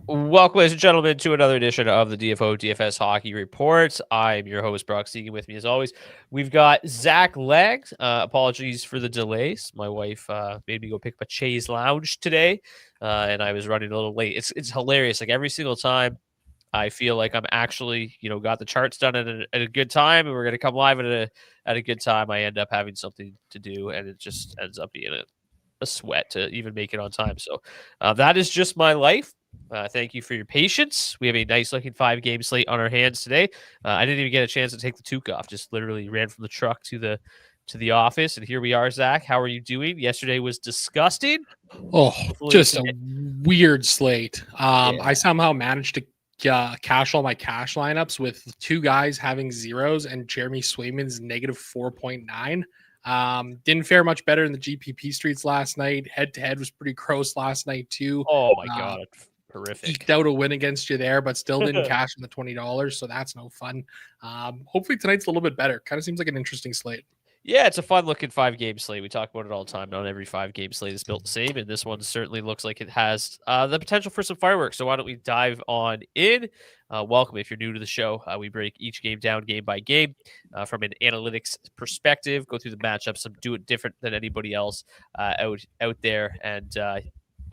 Welcome, ladies and gentlemen, to another edition of the DFS Hockey Report. I'm your host, Brock Seguin. With me, as always, we've got Zach Laing. Apologies for the delays. My wife made me go pick up a Chaise Lounge today, and I was running a little late. It's hilarious. Like every single time, I feel like I'm actually, got the charts done at a good time, and we're going to come live at a good time. I end up having something to do, and it just ends up being a sweat to even make it on time. So that is just my life. Thank you for your patience. We have a nice looking 5-game slate on our hands today. I didn't even get a chance to take the toque off. Just literally ran from the truck to the office, and here we are. Zach, how are you doing? Yesterday was disgusting. Oh, just a weird slate. I somehow managed to cash all my cash lineups with two guys having zeros and Jeremy Swayman's negative 4.9. Didn't fare much better in the GPP streets last night. Head to head was pretty gross last night too. Oh my god, horrific! Eked out a win against you there, but still didn't cash in the $20, so that's no fun. Hopefully tonight's a little bit better. Kind of seems like an interesting slate. Yeah, it's a fun-looking 5-game slate. We talk about it all the time. Not every 5-game slate is built the same, and this one certainly looks like it has the potential for some fireworks. So why don't we dive on in? Welcome if you're new to the show. We break each game down game by game from an analytics perspective, go through the matchups, do it different than anybody else out there, and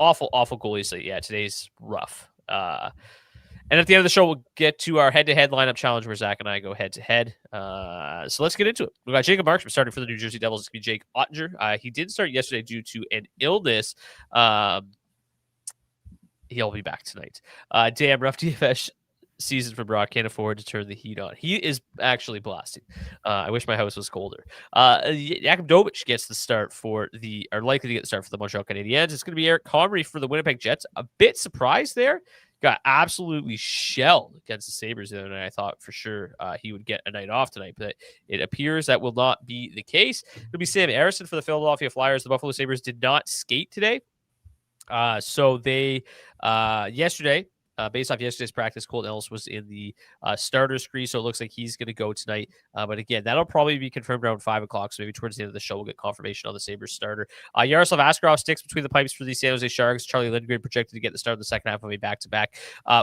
awful goalie slate. Yeah, today's rough. And at the end of the show, we'll get to our head-to-head lineup challenge where Zach and I go head-to-head. So let's get into it. We've got Jacob Markstrom starting for the New Jersey Devils. It's going to be Jake Ottinger. He did start yesterday due to an illness. He'll be back tonight. Damn rough DFS season for Brock. Can't afford to turn the heat on. He is actually blasting. I wish my house was colder. Jakub Dobich gets the start likely to get the start for the Montreal Canadiens. It's going to be Eric Comrie for the Winnipeg Jets. A bit surprised there. Got absolutely shelled against the Sabres the other night. I thought for sure he would get a night off tonight, but it appears that will not be the case. It'll be Sam Ersson for the Philadelphia Flyers. The Buffalo Sabres did not skate today. So they yesterday, based off yesterday's practice, Colton Ellis was in the starter's crease, so it looks like he's going to go tonight. But again, that'll probably be confirmed around 5 o'clock, so maybe towards the end of the show we'll get confirmation on the Sabres starter. Yaroslav Askarov sticks between the pipes for the San Jose Sharks. Charlie Lindgren projected to get the start of the second half of a back-to-back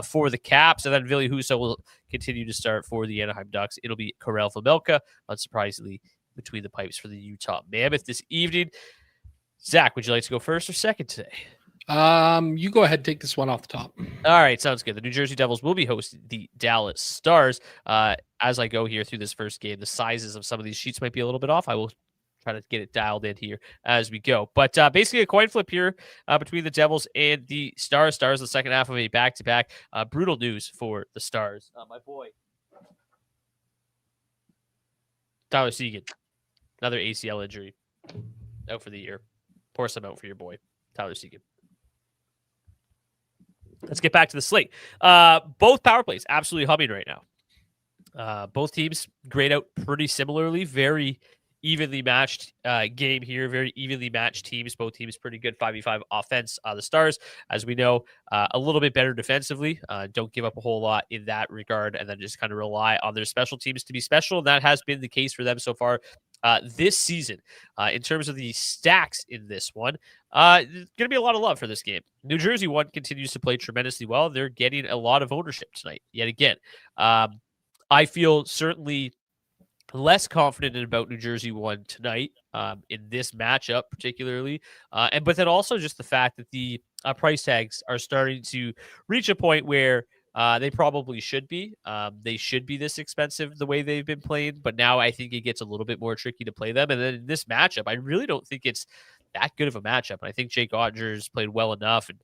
for the Caps, and then Ville Husso will continue to start for the Anaheim Ducks. It'll be Karel Vejmelka, unsurprisingly, between the pipes for the Utah Mammoth this evening. Zach, would you like to go first or second today? You go ahead and take this one off the top. All right, sounds good. The New Jersey Devils will be hosting the Dallas Stars. As I go here through this first game, the sizes of some of these sheets might be a little bit off. I will try to get it dialed in here as we go. But basically a coin flip here between the Devils and the Stars. Stars the second half of a back-to-back. Brutal news for the Stars. My boy, Tyler Seguin, another ACL injury, out for the year. Pour some out for your boy, Tyler Seguin. Let's get back to the slate. Both power plays absolutely humming right now. Both teams grade out pretty similarly. Very evenly matched game here. Very evenly matched teams. Both teams pretty good 5v5 offense. The Stars, as we know, a little bit better defensively. Don't give up a whole lot in that regard, and then just kind of rely on their special teams to be special. And that has been the case for them so far this season. In terms of the stacks in this one, there's going to be a lot of love for this game. New Jersey one continues to play tremendously well. They're getting a lot of ownership tonight, yet again. I feel certainly less confident about New Jersey one tonight in this matchup particularly. But then also just the fact that the price tags are starting to reach a point where they probably should be. They should be this expensive the way they've been playing, but now I think it gets a little bit more tricky to play them. And then in this matchup, I really don't think it's that good of a matchup. And I think Jake Ottinger's played well enough. And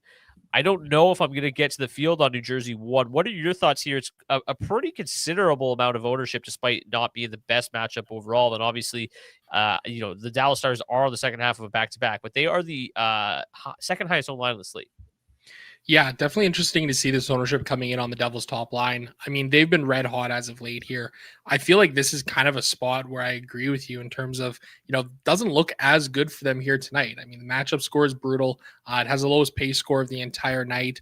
I don't know if I'm going to get to the field on New Jersey one. What are your thoughts here? It's a pretty considerable amount of ownership despite not being the best matchup overall. And obviously, the Dallas Stars are the second half of a back-to-back, but they are the second highest owned line on the slate. Yeah, definitely interesting to see this ownership coming in on the Devils top line. I mean, they've been red hot as of late here. I feel like this is kind of a spot where I agree with you in terms of, doesn't look as good for them here tonight. I mean, the matchup score is brutal. It has the lowest pace score of the entire night.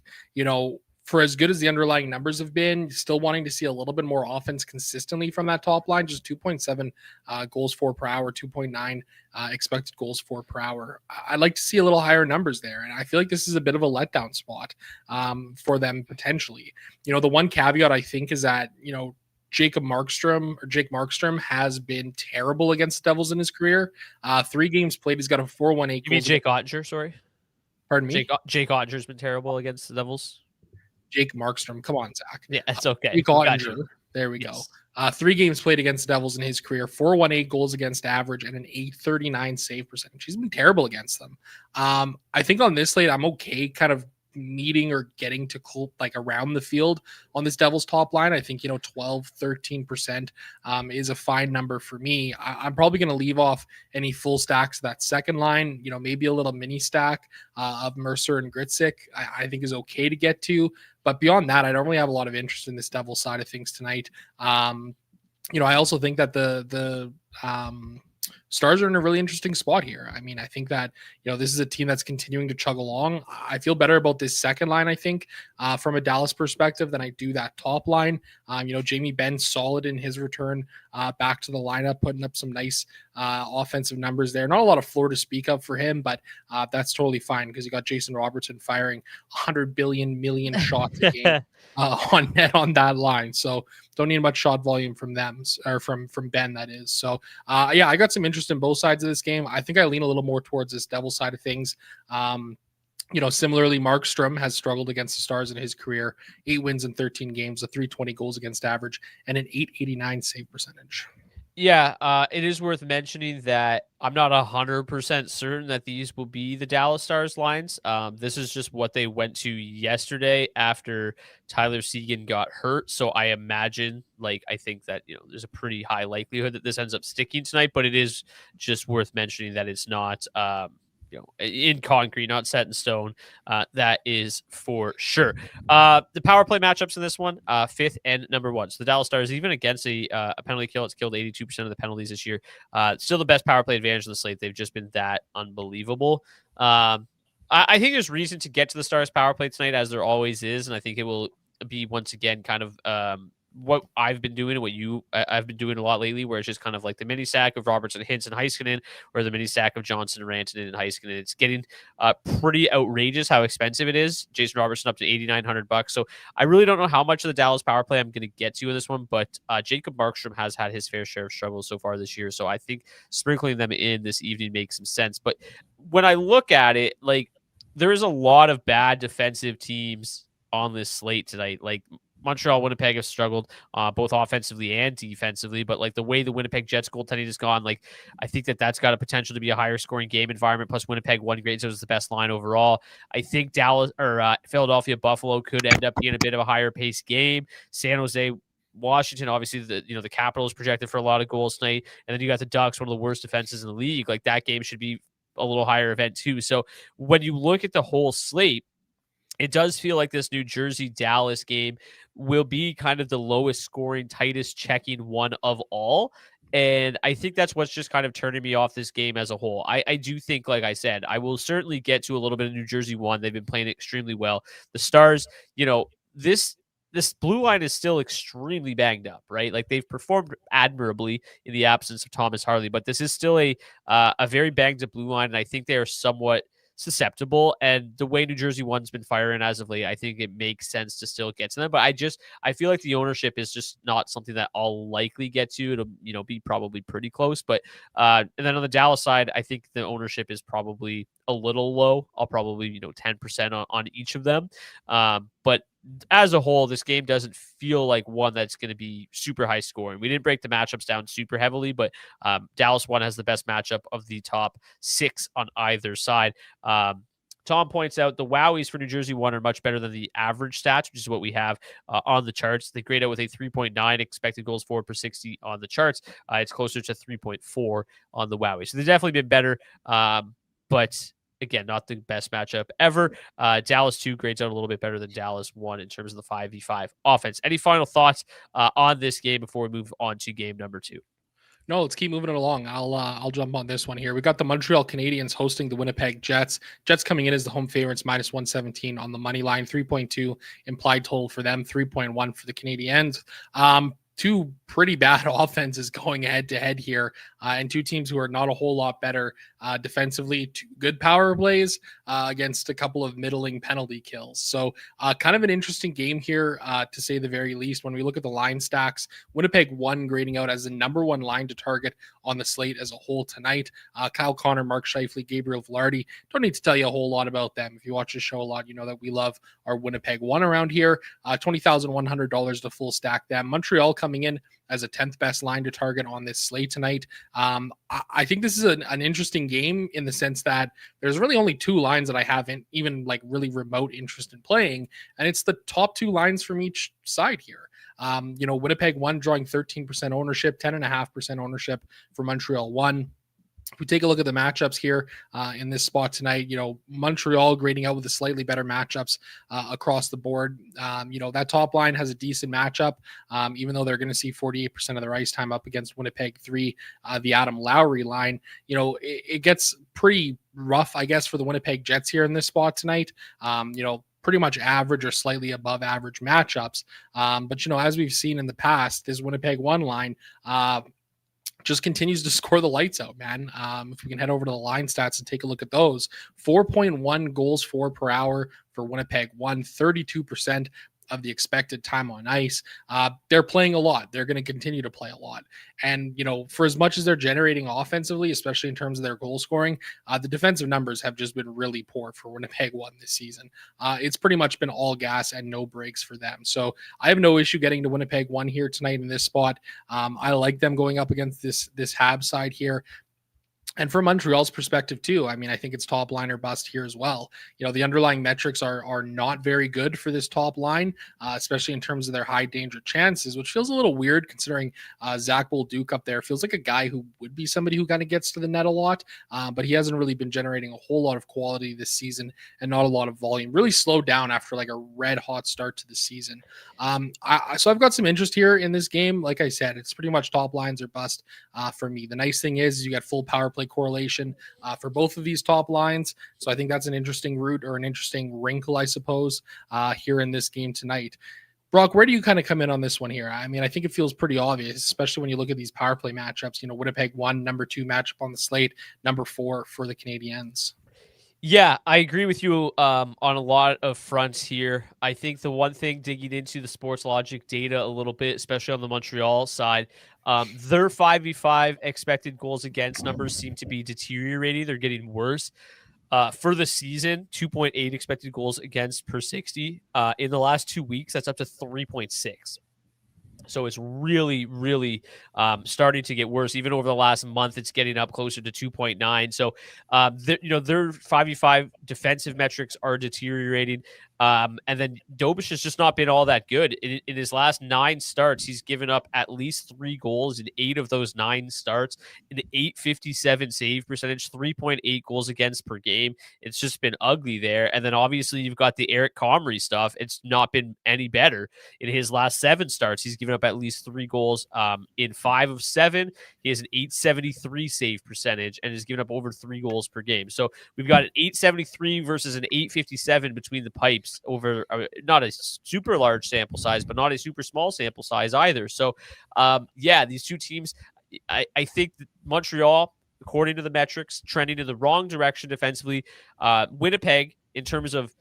for as good as the underlying numbers have been, still wanting to see a little bit more offense consistently from that top line. Just 2.7 goals for per hour, 2.9 expected goals for per hour. I'd like to see a little higher numbers there. And I feel like this is a bit of a letdown spot for them potentially. The one caveat I think is that, Jake Markstrom has been terrible against the Devils in his career. 3 games played, he's got a 4.18. You mean Jake Ottinger? Sorry, pardon me. Jake Ottinger's been terrible against the Devils. Jake Markstrom, come on, Zach. Yeah, it's okay. Jake Ottinger. There we go. 3 games played against the Devils in his career, 4.18 goals against average, and an 839 save percentage. He's been terrible against them. I think on this slate, I'm okay kind of meeting or getting to around the field on this Devils top line. I think 12-13% is a fine number for me. I'm probably going to leave off any full stacks of that second line. Maybe a little mini stack of Mercer and Gritsik I think is okay to get to, but beyond that I don't really have a lot of interest in this Devils side of things tonight. I also think that the Stars are in a really interesting spot here. I mean, I think that, this is a team that's continuing to chug along. I feel better about this second line, I think, from a Dallas perspective than I do that top line. Jamie Benn solid in his return back to the lineup, putting up some nice offensive numbers there. Not a lot of floor to speak of for him, but that's totally fine because you got Jason Robertson firing 100 billion shots a game on net on that line. So don't need much shot volume from them or from Ben, that is. So I got some interest in both sides of this game. I think I lean a little more towards this Devil side of things. Similarly, Markstrom has struggled against the Stars in his career. 8 wins in 13 games, a 320 goals against average, and an 889 save percentage. Yeah, it is worth mentioning that I'm not 100% certain that these will be the Dallas Stars lines. This is just what they went to yesterday after Tyler Seguin got hurt. So I imagine, I think that, there's a pretty high likelihood that this ends up sticking tonight, but it is just worth mentioning that it's not, in concrete, not set in stone. That is for sure. The power play matchups in this one, 5th and number 1. So the Dallas Stars, even against a penalty kill, it's killed 82% of the penalties this year. Still the best power play advantage in the slate. They've just been that unbelievable. I think there's reason to get to the Stars power play tonight, as there always is, and I think it will be once again kind of what I've been doing and what I've been doing a lot lately, where it's just kind of like the mini stack of Robertson, Hintz, and Heiskanen, or the mini stack of Johnson, Rantanen, and Heiskanen. It's getting pretty outrageous how expensive it is. Jason Robertson up to $8,900. So I really don't know how much of the Dallas power play I'm going to get to in this one, but Jacob Markstrom has had his fair share of struggles so far this year. So I think sprinkling them in this evening makes some sense. But when I look at it, there is a lot of bad defensive teams on this slate tonight. Montreal, Winnipeg have struggled both offensively and defensively, but the way the Winnipeg Jets goaltending has gone, I think that's got a potential to be a higher scoring game environment. Plus Winnipeg won great, so it was the best line overall. I think Dallas or Philadelphia Buffalo could end up being a bit of a higher paced game. San Jose, Washington, obviously the Capitals projected for a lot of goals tonight, and then you got the Ducks, one of the worst defenses in the league. That game should be a little higher event too. So when you look at the whole slate, it does feel like this New Jersey-Dallas game will be kind of the lowest scoring, tightest checking one of all. And I think that's what's just kind of turning me off this game as a whole. I do think, like I said, I will certainly get to a little bit of New Jersey one. They've been playing extremely well. The Stars, this blue line is still extremely banged up, right? They've performed admirably in the absence of Thomas Harley, but this is still a very banged up blue line, and I think they are somewhat susceptible. And the way New Jersey one's been firing as of late, I think it makes sense to still get to them. But I feel like the ownership is just not something that I'll likely get to. It'll be probably pretty close. But and then on the Dallas side, I think the ownership is probably a little low. I'll probably 10% on each of them. But as a whole, this game doesn't feel like one that's going to be super high scoring. We didn't break the matchups down super heavily, but Dallas one has the best matchup of the top 6 on either side. Tom points out the Wowies for New Jersey one are much better than the average stats, which is what we have on the charts. They grade out with a 3.9 expected goals for per 60 on the charts. It's closer to 3.4 on the Wowies. So they've definitely been better, but again, not the best matchup ever. Dallas 2 grades out a little bit better than Dallas 1 in terms of the 5v5 offense. Any final thoughts on this game before we move on to game number 2? No, let's keep moving it along. I'll jump on this one here. We got the Montreal Canadiens hosting the Winnipeg Jets. Jets coming in as the home favorites, minus 117 on the money line, 3.2 implied total for them, 3.1 for the Canadiens. Two pretty bad offenses going head to head here, and two teams who are not a whole lot better defensively. Two good power plays against a couple of middling penalty kills. So kind of an interesting game here, to say the very least. When we look at the line stacks, Winnipeg won, grading out as the number one line to target on the slate as a whole tonight. Kyle Connor, Mark Scheifele, Gabriel Velarde. Don't need to tell you a whole lot about them. If you watch the show a lot, you know that we love our Winnipeg one around here. $20,100 to full stack them. Montreal coming in as a 10th best line to target on this slate tonight. I think this is an interesting game in the sense that there's really only two lines that I haven't even like really remote interest in playing, and it's the top two lines from each side here. Winnipeg won, drawing 13% ownership, 10.5% ownership for Montreal one. If we take a look at the matchups here in this spot tonight, Montreal grading out with the slightly better matchups across the board. That top line has a decent matchup, even though they're going to see 48% of their ice time up against Winnipeg 3, the Adam Lowry line. It gets pretty rough, I guess, for the Winnipeg Jets here in this spot tonight. Pretty much average or slightly above average matchups. But as we've seen in the past, this Winnipeg one line just continues to score the lights out, man. If we can head over to the line stats and take a look at those, 4.1 goals per hour for Winnipeg, 32% of the expected time on ice. They're playing a lot. They're going to continue to play a lot. And, for as much as they're generating offensively, especially in terms of their goal scoring, the defensive numbers have just been really poor for Winnipeg one this season. It's pretty much been all gas and no breaks for them. So I have no issue getting to Winnipeg one here tonight in this spot. I like them going up against this Habs side here. And from Montreal's perspective too, I mean, I think it's top line or bust here as well. The underlying metrics are not very good for this top line, especially in terms of their high danger chances, which feels a little weird considering Zach Bolduc up there feels like a guy who would be somebody who kind of gets to the net a lot, but he hasn't really been generating a whole lot of quality this season and not a lot of volume. Really slowed down after like a red hot start to the season. So I've got some interest here in this game. Like I said, it's pretty much top lines or bust for me. The nice thing is you got full power play correlation for both of these top lines. So I think that's an interesting route or an interesting wrinkle, I suppose, here in this game tonight. Brock, where do you kind of come in on this one here? I mean, I think it feels pretty obvious, especially when you look at these power play matchups. Winnipeg 1, number 2 matchup on the slate, number 4 for the Canadiens. Yeah, I agree with you on a lot of fronts here. I think the one thing, digging into the sports logic data a little bit, especially on the Montreal side, their 5v5 expected goals against numbers seem to be deteriorating. They're getting worse. For the season, 2.8 expected goals against per 60. In the last 2 weeks, that's up to 3.6. So it's really, really starting to get worse. Even over the last month, it's getting up closer to 2.9. So, their 5v5 defensive metrics are deteriorating. And then Dobish has just not been all that good. In his last 9 starts, he's given up at least 3 goals in 8 of those 9 starts, an .857 save percentage, 3.8 goals against per game. It's just been ugly there. And then obviously you've got the Eric Comrie stuff. It's not been any better. In his last 7 starts, he's given up at least 3 goals. In 5 of 7, he has an .873 save percentage and has given up over 3 goals per game. So we've got an .873 versus an .857 between the pipes over not a super large sample size, but not a super small sample size either. So, these two teams, I think that Montreal, according to the metrics, trending in the wrong direction defensively. Winnipeg, in terms of,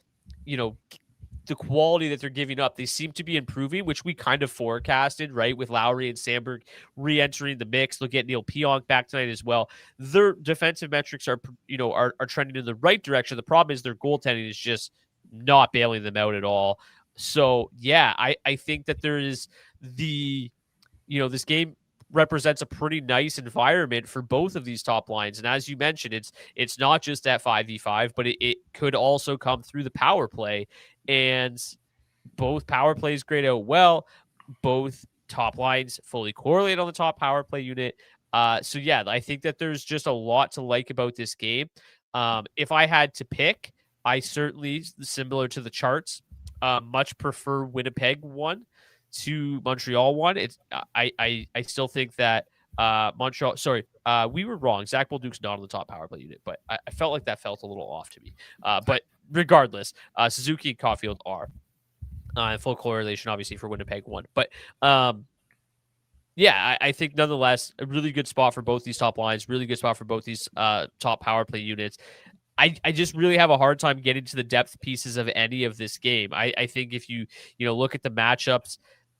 the quality that they're giving up, they seem to be improving, which we kind of forecasted, right? With Lowry and Sandberg re-entering the mix. They'll get Neil Pionk back tonight as well. Their defensive metrics are trending in the right direction. The problem is their goaltending is just not bailing them out at all. So yeah, I think that there is this game represents a pretty nice environment for both of these top lines. And as you mentioned, it's not just that 5v5, but it could also come through the power play. And both power plays grade out well. Both top lines fully correlate on the top power play unit. So yeah, I think that there's just a lot to like about this game. If I had to pick, I certainly, similar to the charts, much prefer Winnipeg 1 to Montreal 1. I still think that Montreal. Sorry, we were wrong. Zach Bolduc's not on the top power play unit, but I felt like that felt a little off to me. But regardless, Suzuki and Caulfield are in full correlation, obviously, for Winnipeg one. But yeah, I think nonetheless, a really good spot for both these top lines, really good spot for both these top power play units. I just really have a hard time getting to the depth pieces of any of this game. I think if you look at the matchups,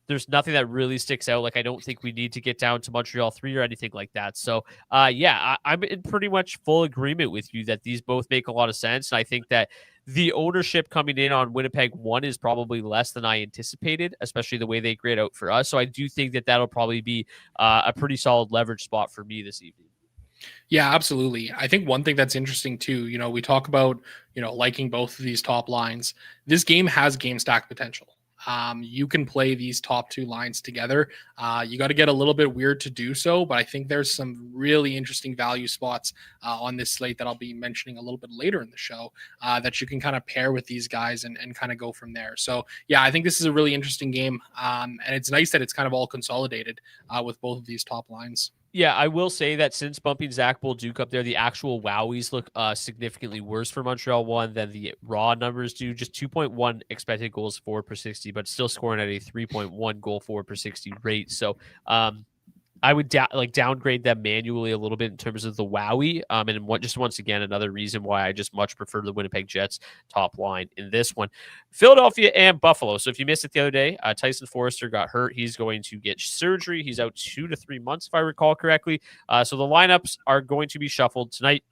there's nothing that really sticks out. Like, I don't think we need to get down to Montreal 3 or anything like that. So, yeah, I'm in pretty much full agreement with you that these both make a lot of sense. And I think that the ownership coming in on Winnipeg 1 is probably less than I anticipated, especially the way they grade out for us. So I do think that that'll probably be a pretty solid leverage spot for me this evening. Yeah, absolutely. I think one thing that's interesting too, we talk about, liking both of these top lines. This game has game stack potential. You can play these top two lines together. You got to get a little bit weird to do so, but I think there's some really interesting value spots on this slate that I'll be mentioning a little bit later in the show that you can kind of pair with these guys and kind of go from there. So yeah, I think this is a really interesting game. And it's nice that it's kind of all consolidated with both of these top lines. Yeah, I will say that since bumping Zach Bolduc up there, the actual wowies look significantly worse for Montreal 1 than the raw numbers do. Just 2.1 expected goals for per 60, but still scoring at a 3.1 goal for per 60 rate. So I would downgrade them manually a little bit in terms of the wowie. And once again, another reason why I just much prefer the Winnipeg Jets top line in this one. Philadelphia and Buffalo. So if you missed it the other day, Tyson Forrester got hurt. He's going to get surgery. He's out 2 to 3 months, if I recall correctly. So the lineups are going to be shuffled tonight.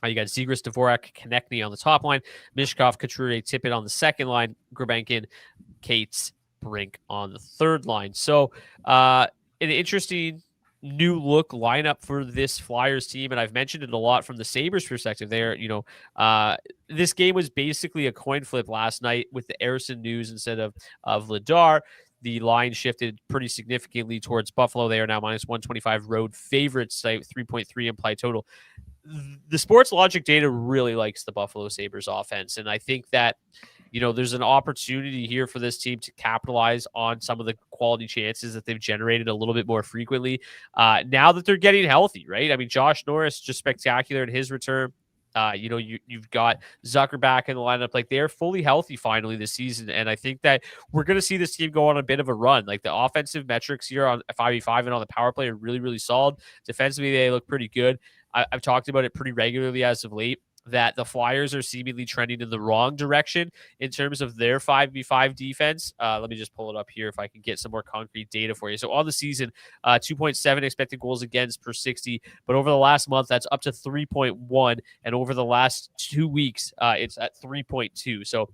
You got Zegras, Dvorak, Konechny on the top line, Mishkov, Couturier, Tippett on the second line, Grabenkin, Cates, Brink on the third line. So an interesting new look lineup for this Flyers team, and I've mentioned it a lot from the Sabres perspective. There, this game was basically a coin flip last night with the Ersson news instead of Vladar. The line shifted pretty significantly towards Buffalo. They are now minus 125 road favorites, 3.3 implied total. The sports logic data really likes the Buffalo Sabres offense, and I think that there's an opportunity here for this team to capitalize on some of the quality chances that they've generated a little bit more frequently now that they're getting healthy, right? I mean, Josh Norris just spectacular in his return. You've got Zucker back in the lineup. Like, they're fully healthy finally this season, and I think that we're going to see this team go on a bit of a run. Like, the offensive metrics here on 5v5 and on the power play are really, really solid. Defensively, they look pretty good. I've talked about it pretty regularly as of late, that the Flyers are seemingly trending in the wrong direction in terms of their 5v5 defense. Let me just pull it up here if I can get some more concrete data for you. So on the season, 2.7 expected goals against per 60, but over the last month, that's up to 3.1, and over the last 2 weeks, it's at 3.2. So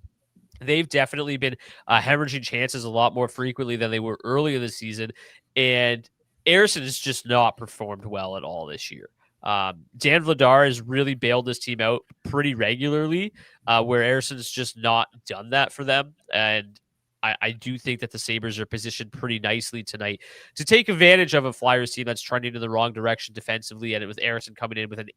they've definitely been hemorrhaging chances a lot more frequently than they were earlier this season, and Ersson has just not performed well at all this year. Dan Vladar has really bailed this team out pretty regularly, where Ersson's just not done that for them. And I do think that the Sabres are positioned pretty nicely tonight to take advantage of a Flyers team that's trending in the wrong direction defensively. And with Ersson coming in with an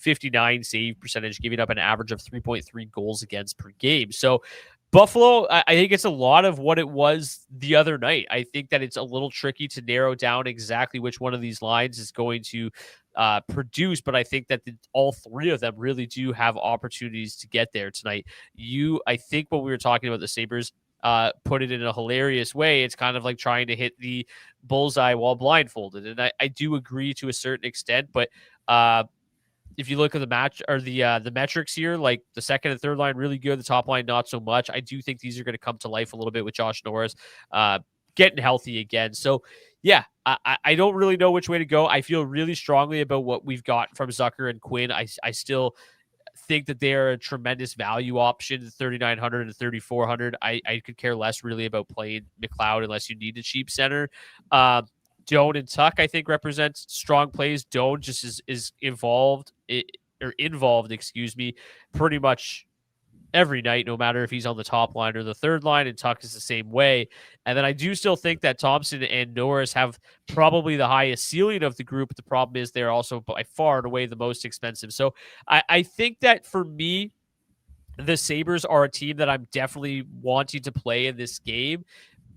.859 save percentage, giving up an average of 3.3 goals against per game. So Buffalo, I think it's a lot of what it was the other night. I think that it's a little tricky to narrow down exactly which one of these lines is going to produce, but I think that all three of them really do have opportunities to get there tonight. I think when we were talking about the Sabres, put it in a hilarious way. It's kind of like trying to hit the bullseye while blindfolded, and I do agree to a certain extent, but if you look at the match or the metrics here, like the second and third line really good, the top line not so much. I do think these are going to come to life a little bit with Josh Norris getting healthy again. So yeah, I don't really know which way to go. I feel really strongly about what we've got from Zucker and Quinn. I still think that they are a tremendous value option, 3,900 and 3,400. I could care less really about playing McLeod unless you need a cheap center. Doan and Tuck, I think, represents strong plays. Doan just is involved, pretty much every night, no matter if he's on the top line or the third line, and Tuck is the same way. And then I do still think that Thompson and Norris have probably the highest ceiling of the group. The problem is they're also by far and away the most expensive. So I think that for me, the Sabres are a team that I'm definitely wanting to play in this game.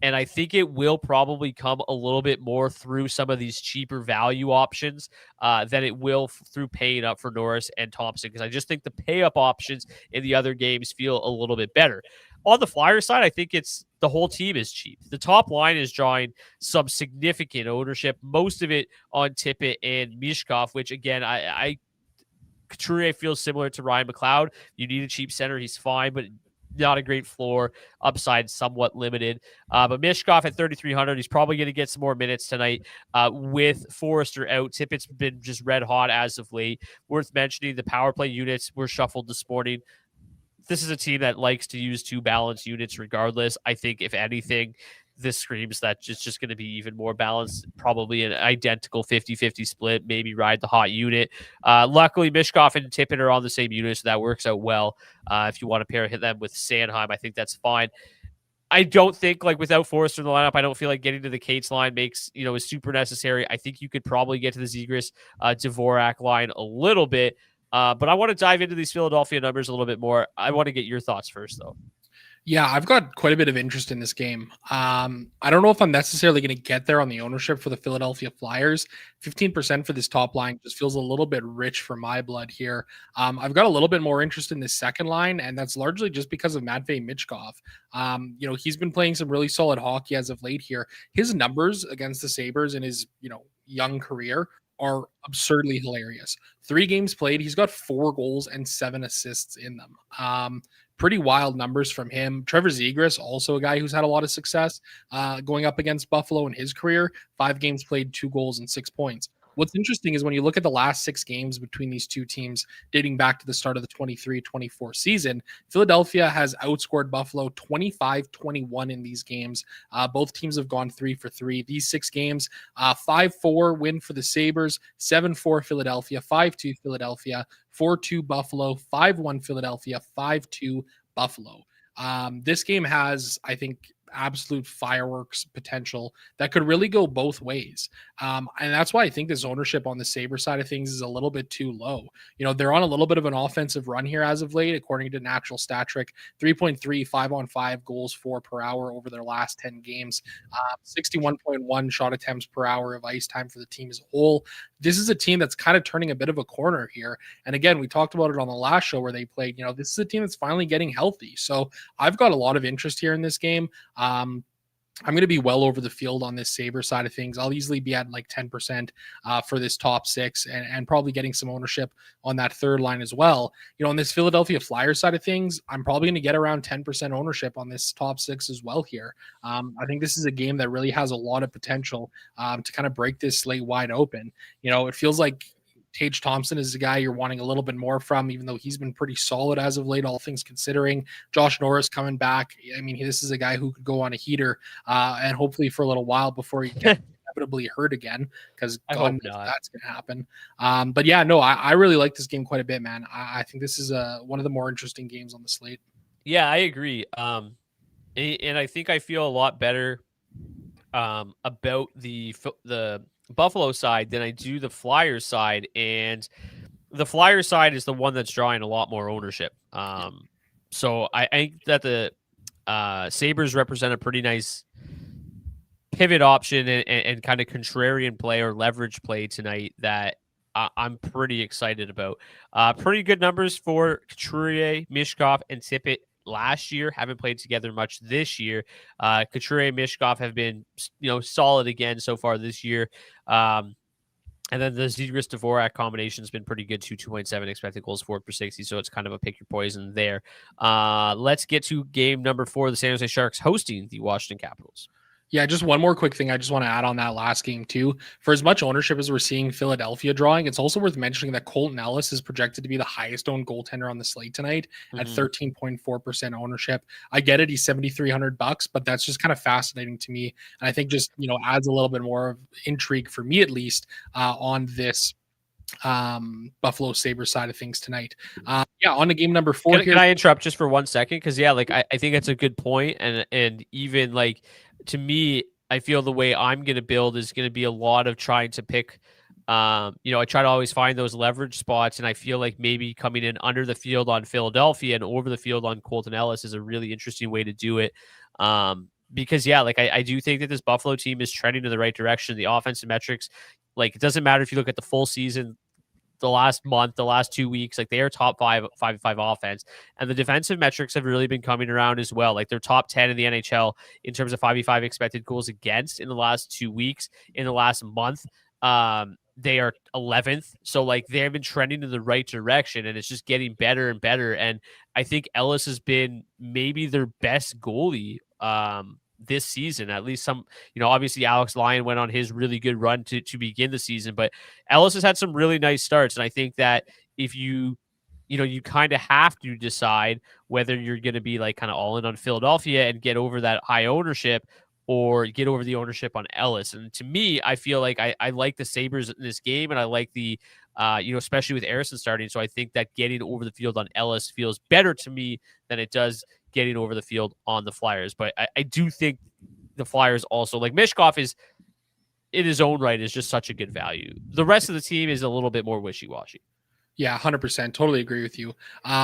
And I think it will probably come a little bit more through some of these cheaper value options than it will through paying up for Norris and Thompson, because I just think the pay up options in the other games feel a little bit better. On the Flyers side, I think it's the whole team is cheap. The top line is drawing some significant ownership, most of it on Tippett and Mishkov, which again, I Couturier feels similar to Ryan McLeod. You need a cheap center. He's fine, but not a great floor. Upside somewhat limited. But Mishkov at 3,300, he's probably going to get some more minutes tonight with Forrester out. Tippett's been just red hot as of late. Worth mentioning, the power play units were shuffled this morning. This is a team that likes to use two balanced units regardless. I think, if anything, this screams that it's just going to be even more balanced, probably an identical 50-50 split, maybe ride the hot unit. Luckily, Mishkov and Tippett are on the same unit, so that works out well. If you want to pair them with Sanheim, I think that's fine. I don't think, like, without Forrester in the lineup, I don't feel like getting to the Cates line is super necessary. I think you could probably get to the Zegras Dvorak line a little bit. But I want to dive into these Philadelphia numbers a little bit more. I want to get your thoughts first, though. Yeah, I've got quite a bit of interest in this game. I don't know if I'm necessarily going to get there on the ownership for the Philadelphia Flyers. 15% for this top line just feels a little bit rich for my blood here. I've got a little bit more interest in this second line, and that's largely just because of Matvei Michkov. He's been playing some really solid hockey as of late here. His numbers against the Sabres in his, young career are absurdly hilarious. 3 games played, he's got 4 goals and 7 assists in them. Pretty wild numbers from him. Trevor Zegras, also a guy who's had a lot of success going up against Buffalo in his career. 5 games played, 2 goals and 6 points. What's interesting is when you look at the last 6 games between these two teams dating back to the start of the 23-24 season, Philadelphia has outscored Buffalo 25-21 in these games. Both teams have gone 3 for 3. These 6 games, 5-4 win for the Sabres, 7-4 Philadelphia, 5-2 Philadelphia, 4-2 Buffalo, 5-1 Philadelphia, 5-2 Buffalo. This game has, I think, absolute fireworks potential that could really go both ways. And that's why I think this ownership on the Sabre side of things is a little bit too low. They're on a little bit of an offensive run here as of late, according to Natural Stat Trick, 3.3 5-on-5 goals for per hour over their last 10 games, 61.1 shot attempts per hour of ice time for the team as a whole. This is a team that's kind of turning a bit of a corner here. And again, we talked about it on the last show where they played. This is a team that's finally getting healthy. So I've got a lot of interest here in this game. I'm going to be well over the field on this Sabre side of things. I'll easily be at like 10% for this top 6 and probably getting some ownership on that third line as well. On this Philadelphia Flyers side of things, I'm probably going to get around 10% ownership on this top 6 as well here. I think this is a game that really has a lot of potential to kind of break this slate wide open. It feels like Tage Thompson is the guy you're wanting a little bit more from, even though he's been pretty solid as of late, all things considering. Josh Norris coming back. I mean, this is a guy who could go on a heater and hopefully for a little while before he gets inevitably hurt again, because God knows that's going to happen. But yeah, no, I really like this game quite a bit, man. I think this is one of the more interesting games on the slate. Yeah, I agree. And I think I feel a lot better about the Buffalo side than I do the Flyers side, and the Flyers side is the one that's drawing a lot more ownership. So I think that the Sabres represent a pretty nice pivot option and kind of contrarian play or leverage play tonight that I'm pretty excited about. Pretty good numbers for Couturier, Mishkov, and Tippett last year. Haven't played together much this year. Couturier and Mishkov have been, solid again so far this year. And then the Zegras Dvorak combination has been pretty good too. 2.7 expected goals for per 60. So it's kind of a pick your poison there. Let's get to game number 4. The San Jose Sharks hosting the Washington Capitals. Yeah, just one more quick thing I just want to add on that last game too. For as much ownership as we're seeing Philadelphia drawing, it's also worth mentioning that Colton Ellis is projected to be the highest owned goaltender on the slate tonight at 13.4% ownership. I get it, he's $7,300, but that's just kind of fascinating to me, and I think just adds a little bit more of intrigue for me at least on this Buffalo Sabres side of things tonight. On to game number 4. Can I interrupt just for 1 second? Because I think that's a good point, and even to me, I feel the way I'm going to build is going to be a lot of trying to pick. I try to always find those leverage spots, and I feel like maybe coming in under the field on Philadelphia and over the field on Colton Ellis is a really interesting way to do it. because like I do think that this Buffalo team is trending in the right direction. The offensive metrics, like it doesn't matter if you look at the full season, the last month, the last 2 weeks, like they are top 5 offense. And the defensive metrics have really been coming around as well. Like they're top 10 in the NHL in terms of 5v5 expected goals against in the last 2 weeks. In the last month, they are 11th. So like they've been trending in the right direction, and it's just getting better and better. And I think Ellis has been maybe their best goalie this season. At least some, obviously Alex Lyon went on his really good run to begin the season, but Ellis has had some really nice starts. And I think that if you kind of have to decide whether you're going to be like kind of all in on Philadelphia and get over that high ownership, or get over the ownership on Ellis. And to me, I feel like I like the Sabres in this game, and I like the, especially with Harrison starting. So I think that getting over the field on Ellis feels better to me than it does getting over the field on the Flyers. But I do think the Flyers also, like Mishkov is, in his own right, is just such a good value. The rest of the team is a little bit more wishy-washy. Yeah, 100%. Totally agree with you.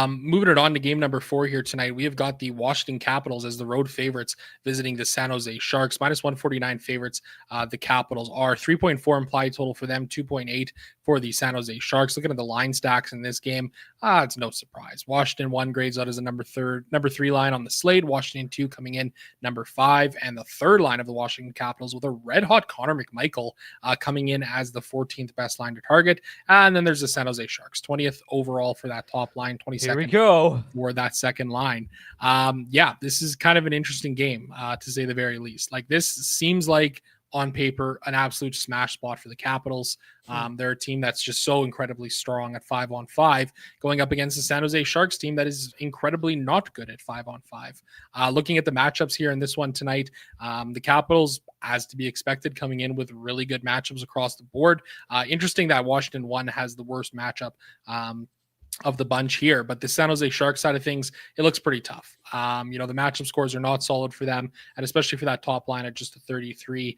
Moving it on to game number 4 here tonight, we have got the Washington Capitals as the road favorites visiting the San Jose Sharks. -149 favorites. The Capitals are 3.4 implied total for them, 2.8 for the San Jose Sharks. Looking at the line stacks in this game, it's no surprise. Washington 1 grades out as a number 3 line on the slate. Washington 2 coming in number 5, and the third line of the Washington Capitals with a red-hot Connor McMichael coming in as the 14th best line to target. And then there's the San Jose Sharks, 20th overall for that top line, 22nd Here we go. for that second line. This is kind of an interesting game, to say the very least. Like, this seems like, on paper, an absolute smash spot for the Capitals. They're a team that's just so incredibly strong at 5-on-5, going up against the San Jose Sharks team that is incredibly not good at 5-on-5. Looking at the matchups here in this one tonight, the Capitals, as to be expected, coming in with really good matchups across the board. Interesting that Washington 1 has the worst matchup of the bunch here, but the San Jose Sharks side of things, it looks pretty tough. The matchup scores are not solid for them, and especially for that top line at just a 33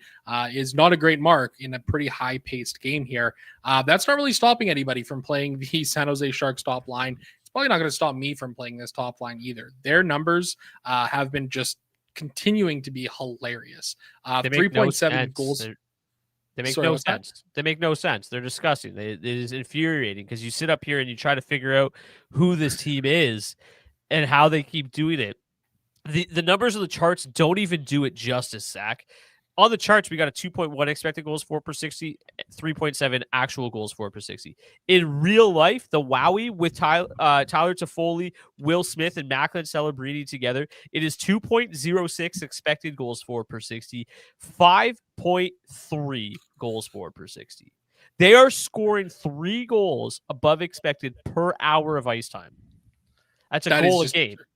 is not a great mark in a pretty high-paced game here. That's not really stopping anybody from playing the San Jose Sharks top line. It's probably not going to stop me from playing this top line either. Their numbers have been just continuing to be hilarious. 3.7 goals. They make no sense. They make no sense. They're disgusting. It is infuriating because you sit up here and you try to figure out who this team is and how they keep doing it. The numbers of the charts don't even do it justice, Zach. On the charts, we got a 2.1 expected goals for per 60, 3.7 actual goals for per 60. In real life, the Wowie with Tyler Toffoli, Will Smith, and Macklin Celebrini together, it is 2.06 expected goals for per 60, 5.3 goals for per 60. They are scoring 3 goals above expected per hour of ice time. That's a goal a game. Absurd.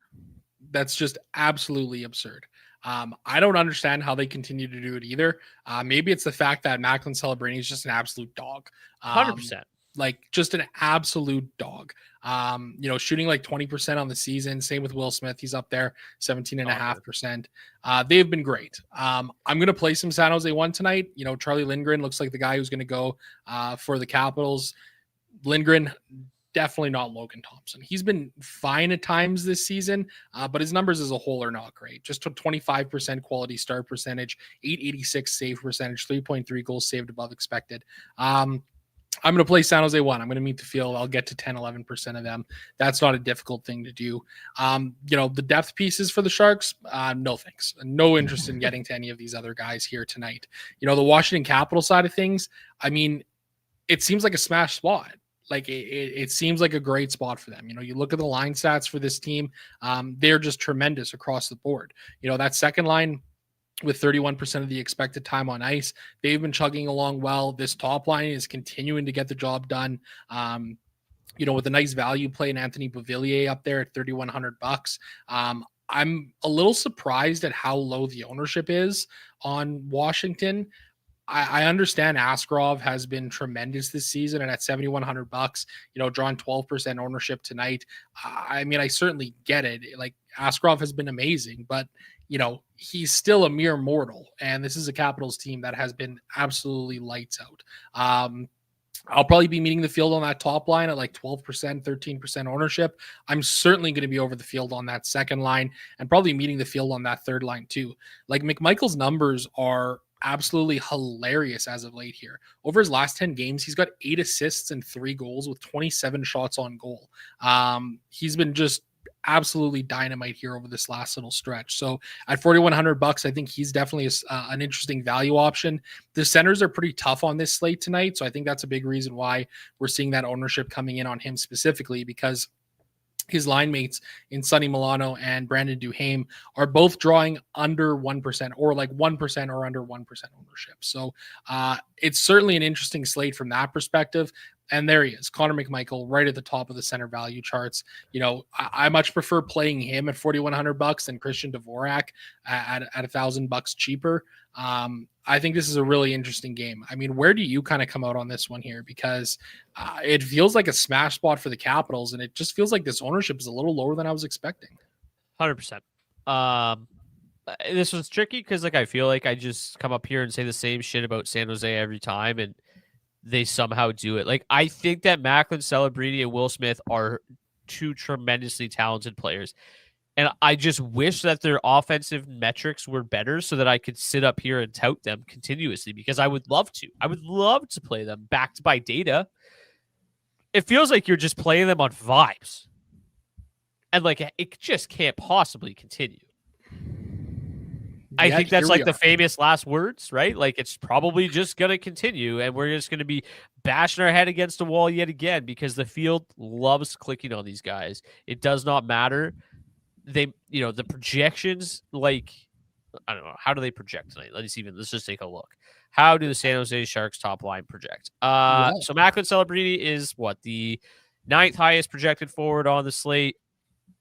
That's just absolutely absurd. I don't understand how they continue to do it either. Maybe it's the fact that Macklin Celebrini is just an absolute dog. 100%. Like, just an absolute dog. Shooting like 20% on the season. Same with Will Smith. He's up there, 17.5%. They've been great. I'm going to play some San Jose 1 tonight. Charlie Lindgren looks like the guy who's going to go for the Capitals. Lindgren, definitely not Logan Thompson. He's been fine at times this season, but his numbers as a whole are not great. Just a 25% quality start percentage, 886 save percentage, 3.3 goals saved above expected. I'm going to play San Jose 1. I'm going to meet the field. I'll get to 10-11% of them. That's not a difficult thing to do. The depth pieces for the Sharks, no thanks. No interest in getting to any of these other guys here tonight. The Washington Capitol side of things, I mean, it seems like a smash spot. Like, it seems like a great spot for them. You look at the line stats for this team, they're just tremendous across the board. That second line with 31% of the expected time on ice, they've been chugging along well. This top line is continuing to get the job done. With a nice value play in Anthony Beauvillier up there at $3,100. I'm a little surprised at how low the ownership is on Washington. I understand Askarov has been tremendous this season, and at $7,100, drawing 12% ownership tonight. I mean, I certainly get it. Like, Askarov has been amazing, but he's still a mere mortal, and this is a Capitals team that has been absolutely lights out. I'll probably be meeting the field on that top line at like 12%, 13% ownership. I'm certainly going to be over the field on that second line and probably meeting the field on that third line too. Like McMichael's numbers are absolutely hilarious as of late here. Over his last 10 games, he's got 8 assists and 3 goals with 27 shots on goal. He's been just absolutely dynamite here over this last little stretch. So at $4,100, I think he's definitely an interesting value option. The centers are pretty tough on this slate tonight, so I think that's a big reason why we're seeing that ownership coming in on him specifically, because his line mates in Sonny Milano and Brandon Duhaime are both drawing under 1% or like 1% or under 1% ownership. So it's certainly an interesting slate from that perspective. And there he is, Connor McMichael, right at the top of the center value charts. You know, I much prefer playing him at $4,100 than Christian Dvorak at $1,000 cheaper. I think this is a really interesting game. I mean, where do you kind of come out on this one here? Because it feels like a smash spot for the Capitals, and it just feels like this ownership is a little lower than I was expecting. 100%. This was tricky because, like, I feel like I just come up here and say the same shit about San Jose every time, and they somehow do it. Like, I think that Macklin, Celebrini, and Will Smith are two tremendously talented players. And I just wish that their offensive metrics were better so that I could sit up here and tout them continuously, because I would love to. I would love to play them backed by data. It feels like you're just playing them on vibes. And, like, it just can't possibly continue. I think that's like the famous last words, right? Like, it's probably just going to continue, and we're just going to be bashing our head against the wall yet again, because the field loves clicking on these guys. It does not matter. They, you know, the projections, like, I don't know, how do they project tonight? Let's just take a look. How do the San Jose Sharks top line project? So Macklin Celebrini is what, the 9th highest projected forward on the slate.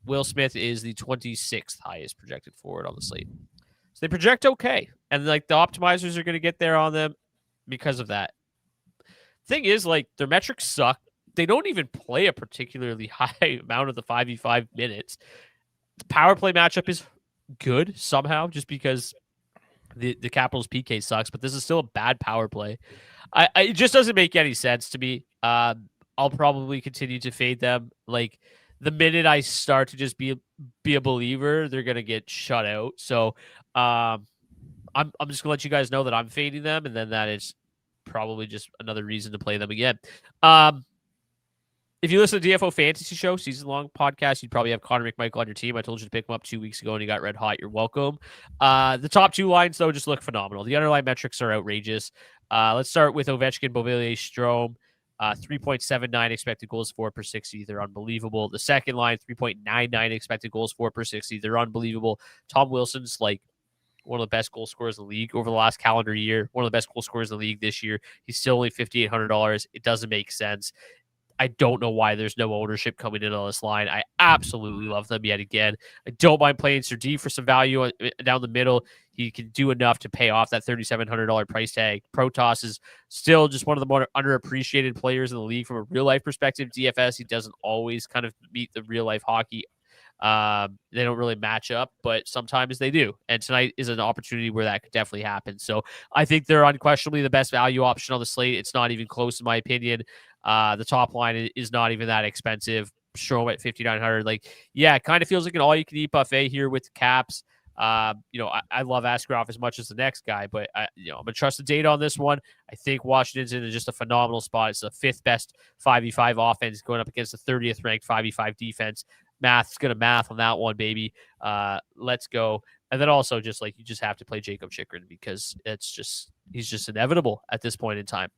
Will Smith is the 26th highest projected forward on the slate. So they project okay. And, like, the optimizers are going to get there on them because of that. Thing is, like, their metrics suck. They don't even play a particularly high amount of the 5v5 minutes. The power play matchup is good somehow, just because the Capitals PK sucks, but this is still a bad power play. It just doesn't make any sense to me. I'll probably continue to fade them. Like, the minute I start to just be a believer, they're gonna get shut out. So I'm just gonna let you guys know that I'm fading them, and then that is probably just another reason to play them again. If you listen to DFO Fantasy Show, season-long podcast, you'd probably have Connor McMichael on your team. I told you to pick him up 2 weeks ago, and he got red hot. You're welcome. The top 2 lines, though, just look phenomenal. The underlying metrics are outrageous. Let's start with Ovechkin, Beauvillier, Strome. 3.79 expected goals for per 60. They're unbelievable. The second line, 3.99 expected goals for per 60. They're unbelievable. Tom Wilson's, like, one of the best goal scorers in the league over the last calendar year. One of the best goal scorers in the league this year. He's still only $5,800. It doesn't make sense. I don't know why there's no ownership coming in on this line. I absolutely love them yet again. I don't mind playing Sir D for some value down the middle. He can do enough to pay off that $3,700 price tag. Protoss is still just one of the more underappreciated players in the league from a real-life perspective. DFS, he doesn't always kind of meet the real-life hockey. They don't really match up, but sometimes they do. And tonight is an opportunity where that could definitely happen. So I think they're unquestionably the best value option on the slate. It's not even close, in my opinion. The top line is not even that expensive. Strome at $5,900. Like, yeah, it kind of feels like an all-you-can-eat buffet here with the Caps. You know, I love Askarov as much as the next guy, but I'm gonna trust the data on this one. I think Washington's in just a phenomenal spot. It's the 5th best 5v5 offense going up against the 30th ranked 5v5 defense. Math's gonna math on that one, baby. Let's go. And then also, just like, you just have to play Jacob Chychrun, because he's just inevitable at this point in time.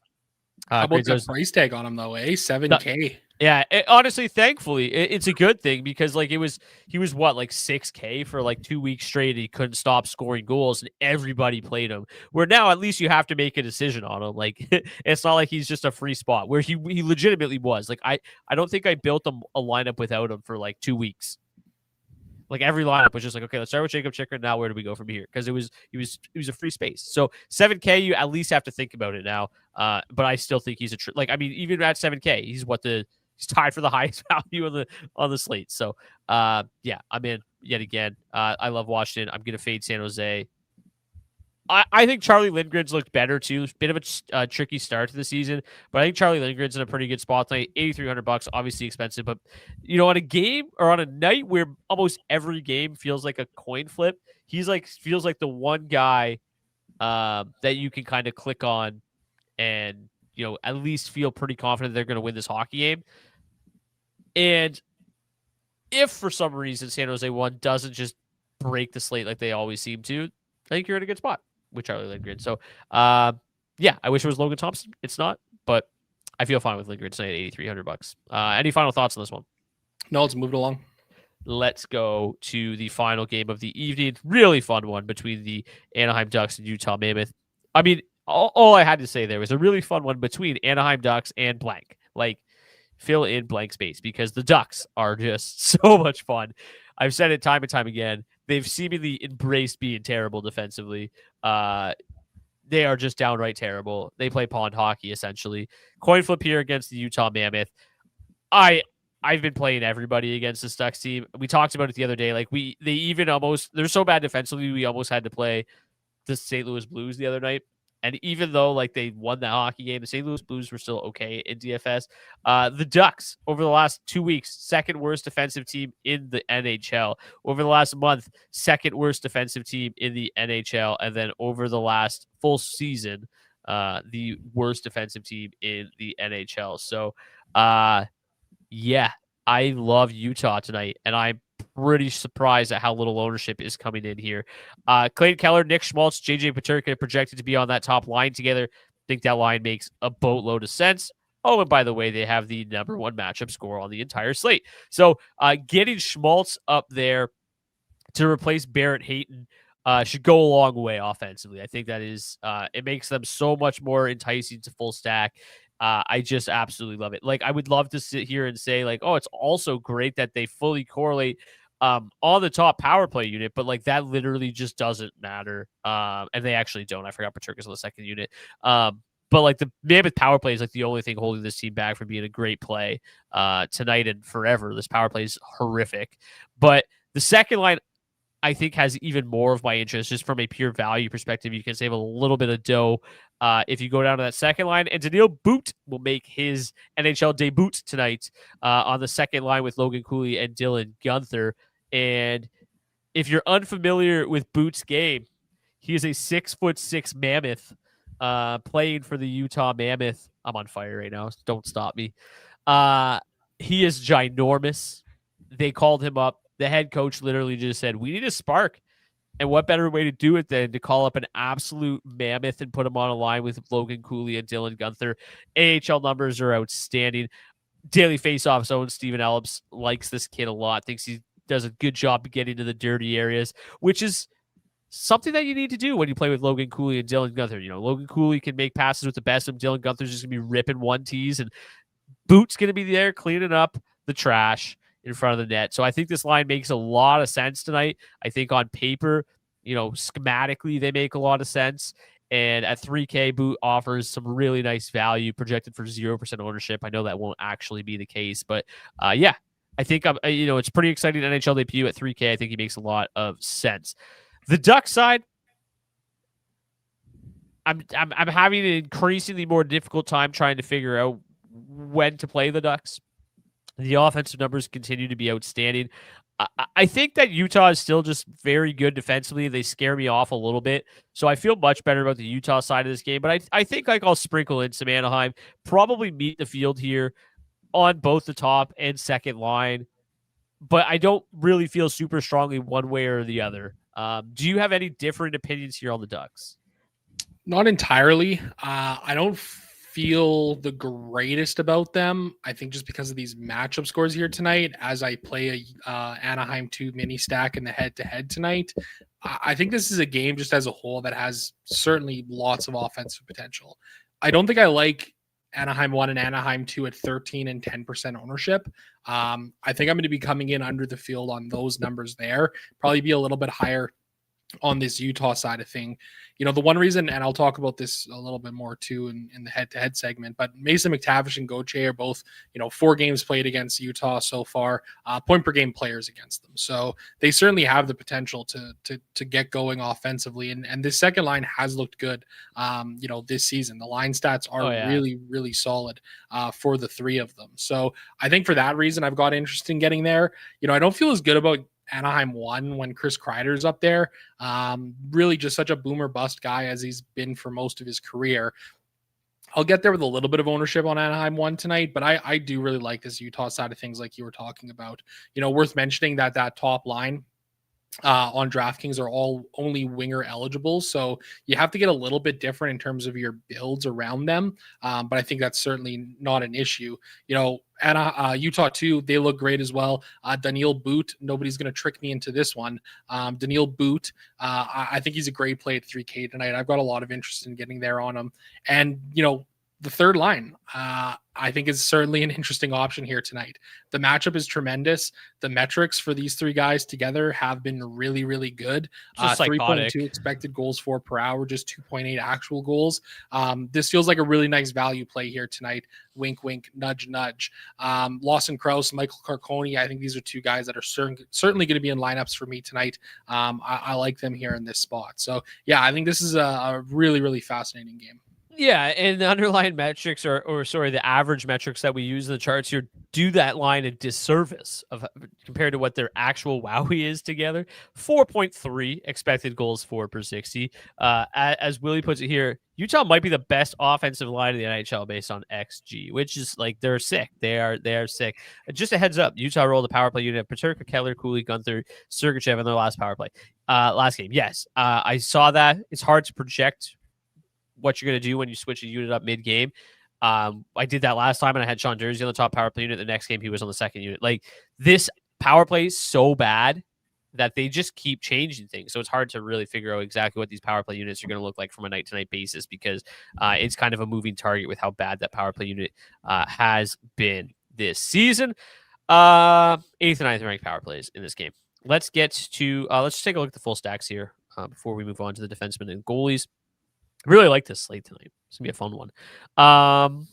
How about the price tag on him, though, $7K? Yeah, honestly, thankfully, it's a good thing, because, like, he was what, like, $6K for like 2 weeks straight, and he couldn't stop scoring goals, and everybody played him. Where now, at least you have to make a decision on him. Like, it's not like he's just a free spot, where he legitimately was. Like, I don't think I built a lineup without him for like 2 weeks. Like, every lineup was just like, okay, let's start with Jacob Chychrun. Now where do we go from here? Because he was a free space. So $7K, you at least have to think about it now. But I still think he's even at $7K, he's tied for the highest value on the slate. So yeah, I'm in yet again. I love Washington. I'm gonna fade San Jose. I think Charlie Lindgren's looked better too. Bit of a tricky start to the season, but I think Charlie Lindgren's in a pretty good spot tonight. $8,300, obviously expensive, but on a game or on a night where almost every game feels like a coin flip, feels like the one guy that you can kind of click on and at least feel pretty confident they're going to win this hockey game. And if for some reason San Jose 1 doesn't just break the slate like they always seem to, I think you're in a good spot with Charlie Lindgren. So, I wish it was Logan Thompson. It's not, but I feel fine with Lindgren tonight at $8,300. Any final thoughts on this one? No, let's move it along. Let's go to the final game of the evening. Really fun one between the Anaheim Ducks and Utah Mammoth. I mean, all I had to say there was a really fun one between Anaheim Ducks and blank. Like, fill in blank space because the Ducks are just so much fun. I've said it time and time again. They've seemingly embraced being terrible defensively. They are just downright terrible. They play pond hockey, essentially. Coin flip here against the Utah Mammoth. I've been playing everybody against this Ducks team. We talked about it the other day. Like they're so bad defensively, we almost had to play the St. Louis Blues the other night. And even though they won the hockey game, the St. Louis Blues were still okay in DFS. The Ducks over the last 2 weeks, second worst defensive team in the NHL. Over the last month, second worst defensive team in the NHL. And then over the last full season, the worst defensive team in the NHL. So, I love Utah tonight, and I'm pretty surprised at how little ownership is coming in here. Clayton Keller, Nick Schmaltz, JJ Peterka projected to be on that top line together. I think that line makes a boatload of sense. Oh, and by the way, they have the number one matchup score on the entire slate. So getting Schmaltz up there to replace Barrett Hayton should go a long way offensively. I think that is it makes them so much more enticing to full stack. I just absolutely love it. Like, I would love to sit here and say, like, oh, it's also great that they fully correlate on the top power play unit, but that literally just doesn't matter. And they actually don't. I forgot Paterka's on the second unit. But the Mammoth power play is the only thing holding this team back from being a great play tonight and forever. This power play is horrific. But the second line, I think, has even more of my interest just from a pure value perspective. You can save a little bit of dough if you go down to that second line. And Daniil Boot will make his NHL debut tonight on the second line with Logan Cooley and Dylan Guenther. And if you're unfamiliar with Boot's game, he is a 6'6" mammoth playing for the Utah Mammoth. I'm on fire right now. Don't stop me. He is ginormous. They called him up. The head coach literally just said, we need a spark. And what better way to do it than to call up an absolute mammoth and put him on a line with Logan Cooley and Dylan Guenther. AHL numbers are outstanding. Daily Faceoff's own Steven Ellips likes this kid a lot, thinks he does a good job getting to the dirty areas, which is something that you need to do when you play with Logan Cooley and Dylan Guenther. Logan Cooley can make passes with the best of them. Dylan Guenther's just going to be ripping 1-Ts, and Boot's going to be there cleaning up the trash in front of the net. So I think this line makes a lot of sense tonight. I think on paper, schematically, they make a lot of sense. And at 3K, Boot offers some really nice value, projected for 0% ownership. I know that won't actually be the case, but I think it's pretty exciting NHL debut at 3K. I think he makes a lot of sense. The Ducks side, I'm having an increasingly more difficult time trying to figure out when to play the Ducks. The offensive numbers continue to be outstanding. I think that Utah is still just very good defensively. They scare me off a little bit. So I feel much better about the Utah side of this game. But I think I'll sprinkle in some Anaheim, probably meet the field here on both the top and second line. But I don't really feel super strongly one way or the other. Do you have any different opinions here on the Ducks? Not entirely. I don't feel the greatest about them. I think just because of these matchup scores here tonight, as I play a Anaheim 2 mini stack in the head-to-head tonight, I think this is a game just as a whole that has certainly lots of offensive potential. I don't think I like Anaheim 1 and Anaheim 2 at 13 and 10% ownership. I think I'm going to be coming in under the field on those numbers there. Probably be a little bit higher on this Utah side of thing. The one reason, and I'll talk about this a little bit more too in the head-to-head segment, but Mason McTavish and Gauthier are both, 4 games played against Utah so far, point per game players against them. So they certainly have the potential to get going offensively. And this second line has looked good, this season. The line stats are really, really solid for the 3 of them. So I think for that reason, I've got interest in getting there. I don't feel as good about Anaheim 1 when Chris Kreider's up there. Really just such a boomer bust guy as he's been for most of his career. I'll get there with a little bit of ownership on Anaheim 1 tonight, but I do really like this Utah side of things like you were talking about. Worth mentioning that top line on DraftKings are all only winger eligible. So you have to get a little bit different in terms of your builds around them. But I think that's certainly not an issue. And Utah too, they look great as well. Daniil Boot, nobody's going to trick me into this one. Daniil Boot, I think he's a great play at 3K tonight. I've got a lot of interest in getting there on him. And, the third line, I think is certainly an interesting option here tonight. The matchup is tremendous. The metrics for these 3 guys together have been really, really good. 3.2 expected goals for per hour, just 2.8 actual goals. This feels like a really nice value play here tonight. Wink, wink, nudge, nudge. Lawson Krause, Michael Carconi, I think these are 2 guys that are certainly going to be in lineups for me tonight. I like them here in this spot. So, yeah, I think this is a really, really fascinating game. Yeah, and the underlying metrics or the average metrics that we use in the charts here do that line a disservice compared to what their actual WOWY is together. 4.3 expected goals for per 60. As Willie puts it here, Utah might be the best offensive line in the NHL based on XG, which is like they're sick. They are sick. Just a heads up, Utah rolled a power play unit: Peterka, Keller, Cooley, Gunther, Sergachev in their last power play. Last game. Yes, I saw that. It's hard to project what you're going to do when you switch a unit up mid-game. I did that last time, and I had Sean Durzi on the top power play unit. The next game, he was on the second unit. Like, this power play is so bad that they just keep changing things. So it's hard to really figure out exactly what these power play units are going to look like from a night-to-night basis because it's kind of a moving target with how bad that power play unit has been this season. 8th and 9th ranked power plays in this game. Let's get to let's take a look at the full stacks here before we move on to the defensemen and goalies. I really like this slate tonight. It's going to be a fun one.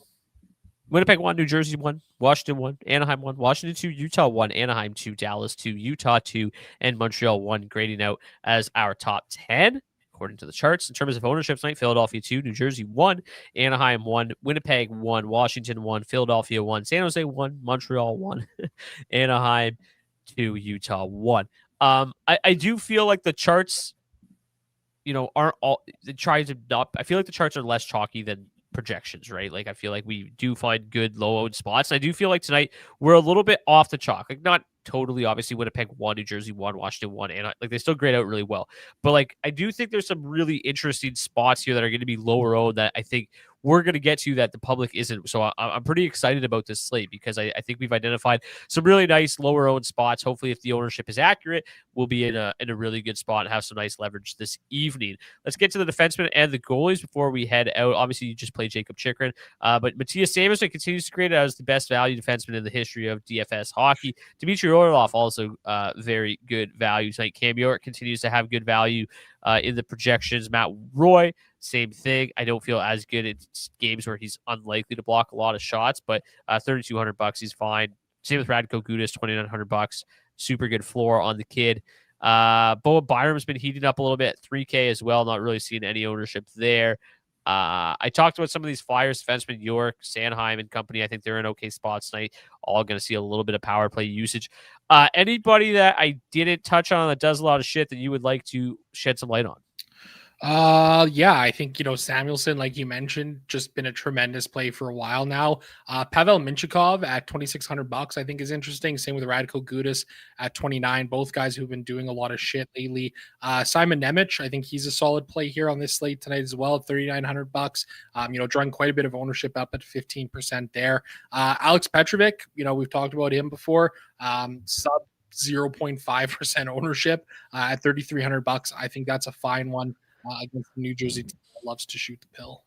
Winnipeg 1, New Jersey 1, Washington 1, Anaheim 1, Washington 2, Utah 1, Anaheim 2, Dallas 2, Utah 2, and Montreal 1, grading out as our top 10, according to the charts. In terms of ownership tonight, Philadelphia 2, New Jersey 1, Anaheim 1, Winnipeg 1, Washington 1, Philadelphia 1, San Jose 1, Montreal 1, Anaheim 2, Utah 1. I do feel like the charts aren't all trying to not. I feel like the charts are less chalky than projections, right? Like I feel like we do find good low owned spots. And I do feel like tonight we're a little bit off the chalk. Like not totally, obviously Winnipeg 1, New Jersey 1, Washington 1, and like they still grade out really well. But like I do think there's some really interesting spots here that are going to be lower owned that I think we're going to get to that the public isn't. So I'm pretty excited about this slate because I think we've identified some really nice lower owned spots. Hopefully, if the ownership is accurate, we'll be in a really good spot and have some nice leverage this evening. Let's get to the defensemen and the goalies before we head out. Obviously, you just played Jacob Chikrin, but Matthias Samuelsson continues to grade out as the best value defenseman in the history of DFS hockey. Dmitry Orlov also very good value tonight. Cam York continues to have good value in the projections. Matt Roy, same thing. I don't feel as good at games where he's unlikely to block a lot of shots, but $3,200 he's fine. Same with Radko Gudas, $2,900. Super good floor on the kid. Boa Byram's been heating up a little bit, 3K as well. Not really seeing any ownership there. I talked about some of these Flyers defensemen, York, Sanheim, and company. I think they're in okay spots tonight. All going to see a little bit of power play usage. Anybody that I didn't touch on that does a lot of shit that you would like to shed some light on? Yeah, I think, Samuelsson, like you mentioned, just been a tremendous play for a while now. Pavel Minchikov at $2,600, I think is interesting. Same with Radko Gudas at 29. Both guys who've been doing a lot of shit lately. Simon Nemec, I think he's a solid play here on this slate tonight as well at $3,900. Drawing quite a bit of ownership up at 15% there. Alex Petrovic, we've talked about him before. Sub 0.5% ownership at $3,300. I think that's a fine one. Against the New Jersey team that loves to shoot the pill.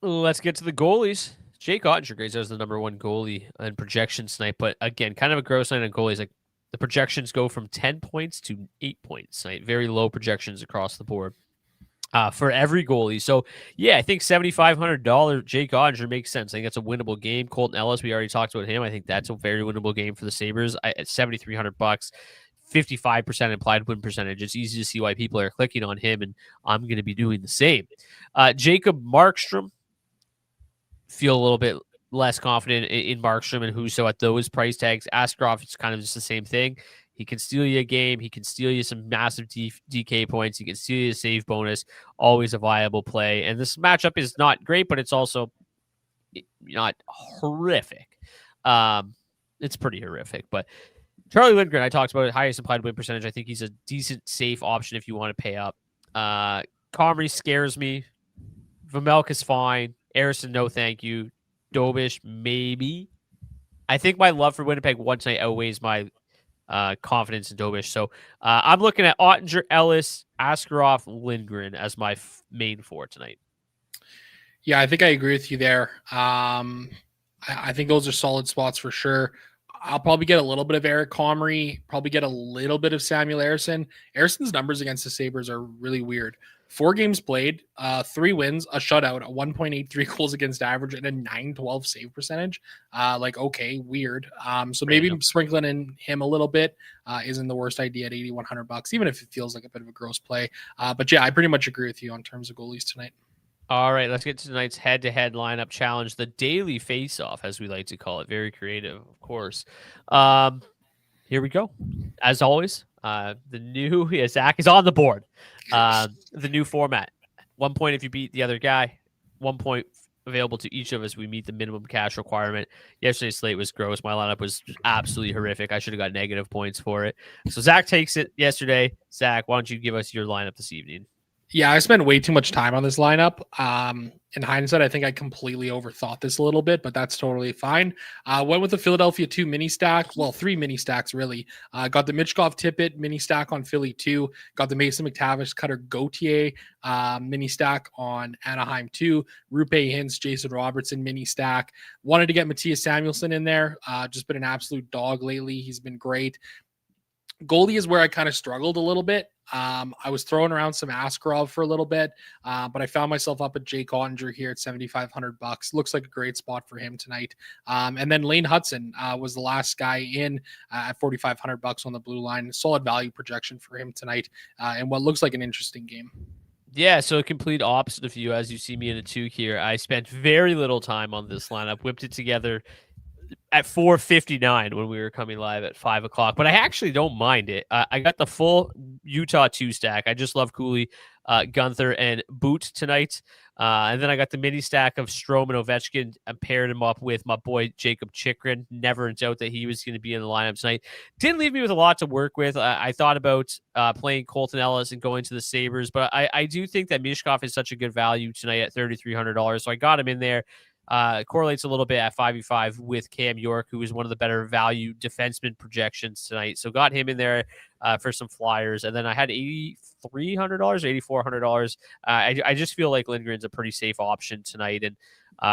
Let's get to the goalies. Jake Ottinger grades as the number 1 goalie in projections tonight, but again, kind of a gross night on goalies. Like The projections go from 10 points to 8 points. Right? Very low projections across the board for every goalie. So, yeah, I think $7,500 Jake Oettinger makes sense. I think that's a winnable game. Colton Ellis, we already talked about him. I think that's a very winnable game for the Sabres at $7,300. 55% implied win percentage. It's easy to see why people are clicking on him, and I'm going to be doing the same. Jacob Markstrom, feel a little bit less confident in Markstrom and Husso at those price tags. Askarov, it's kind of just the same thing. He can steal you a game. He can steal you some massive DK points. He can steal you a save bonus. Always a viable play. And this matchup is not great, but it's also not horrific. It's pretty horrific. But Charlie Lindgren, I talked about it, highest implied win percentage. I think he's a decent, safe option if you want to pay up. Comrie scares me. Vamelk is fine. Harrison, no thank you. Dobish, maybe. I think my love for Winnipeg one tonight outweighs my confidence in Dobish. So I'm looking at Oettinger, Ellis, Askarov, Lindgren as my main four tonight. Yeah, I think I agree with you there. I think those are solid spots for sure. I'll probably get a little bit of Eric Comrie, probably get a little bit of Samuel Harrison. Harrison's numbers against the Sabres are really weird. 4 games played, 3 wins, a shutout, a 1.83 goals against average, and a 912 save percentage. Okay, weird. So maybe sprinkling in him a little bit isn't the worst idea at $8,100, even if it feels like a bit of a gross play. But yeah, I pretty much agree with you on terms of goalies tonight. All right, let's get to tonight's head-to-head lineup challenge, the daily face-off, as we like to call it. Very creative, of course. Here we go. As always, the new Zach is on the board. The new format. 1 point if you beat the other guy. 1 point available to each of us. We meet the minimum cash requirement. Yesterday's slate was gross. My lineup was absolutely horrific. I should have got negative points for it. So Zach takes it yesterday. Zach, why don't you give us your lineup this evening? Yeah, I spent way too much time on this lineup. In hindsight, I think I completely overthought this a little bit, but that's totally fine. Went with the Philadelphia 2 mini stack. Well, 3 mini stacks, really. Got the Michkov Tippett mini stack on Philly 2. Got the Mason McTavish Cutter Gauthier mini stack on Anaheim 2. Rupe Hintz, Jason Robertson mini stack. Wanted to get Matthias Samuelsson in there. Just been an absolute dog lately. He's been great. Goalie is where I kind of struggled a little bit. I was throwing around some Askarov for a little bit, but I found myself up at Jake Oettinger here at $7,500. Looks like a great spot for him tonight. And then Lane Hudson was the last guy in at $4,500 on the blue line. Solid value projection for him tonight, and what looks like an interesting game. Yeah, so a complete opposite of you. As you see me in a 2 here, I spent very little time on this lineup, whipped it together at 4:59 when we were coming live at 5 o'clock, but I actually don't mind it. I got the full Utah 2 stack. I just love Cooley, Gunther, and Boot tonight. And then I got the mini stack of Strome and Ovechkin and paired him up with my boy Jacob Chychrun. Never in doubt that he was going to be in the lineup tonight. Didn't leave me with a lot to work with. I thought about playing Colton Ellis and going to the Sabres, but I do think that Michkov is such a good value tonight at $3,300, so I got him in there. Correlates a little bit at 5v5 with Cam York, who is one of the better value defenseman projections tonight. So got him in there for some flyers. And then I had $8,300, $8,400. I just feel like Lindgren's a pretty safe option tonight. And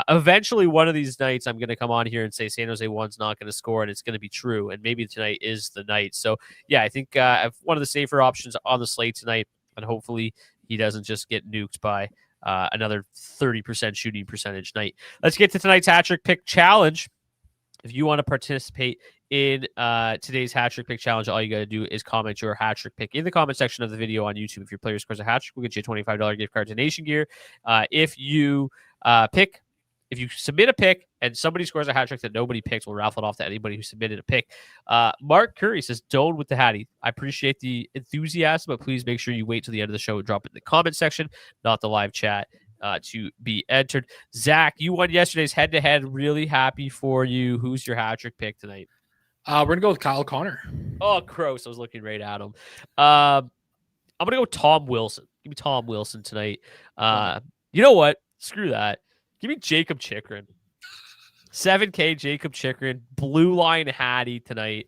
eventually one of these nights I'm going to come on here and say San Jose 1's not going to score, and it's going to be true. And maybe tonight is the night. So yeah, I think one of the safer options on the slate tonight, and hopefully he doesn't just get nuked by another 30% shooting percentage night. Let's get to tonight's hat trick pick challenge. If you want to participate in today's hat trick pick challenge, all you got to do is comment your hat trick pick in the comment section of the video on YouTube. If your player scores a hat trick, we'll get you a $25 gift card to Nation Gear. If you submit a pick and somebody scores a hat trick that nobody picked, we'll raffle it off to anybody who submitted a pick. Mark Curry says, "Don't with the Hattie." I appreciate the enthusiasm, but please make sure you wait till the end of the show and drop it in the comment section, not the live chat, to be entered. Zach, you won yesterday's head-to-head. Really happy for you. Who's your hat trick pick tonight? We're going to go with Kyle Connor. Oh, gross. I was looking right at him. I'm going to go Tom Wilson. Give me Tom Wilson tonight. You know what? Screw that. Give me Jacob Chychrun. 7K Jacob Chychrun, blue line Hattie tonight.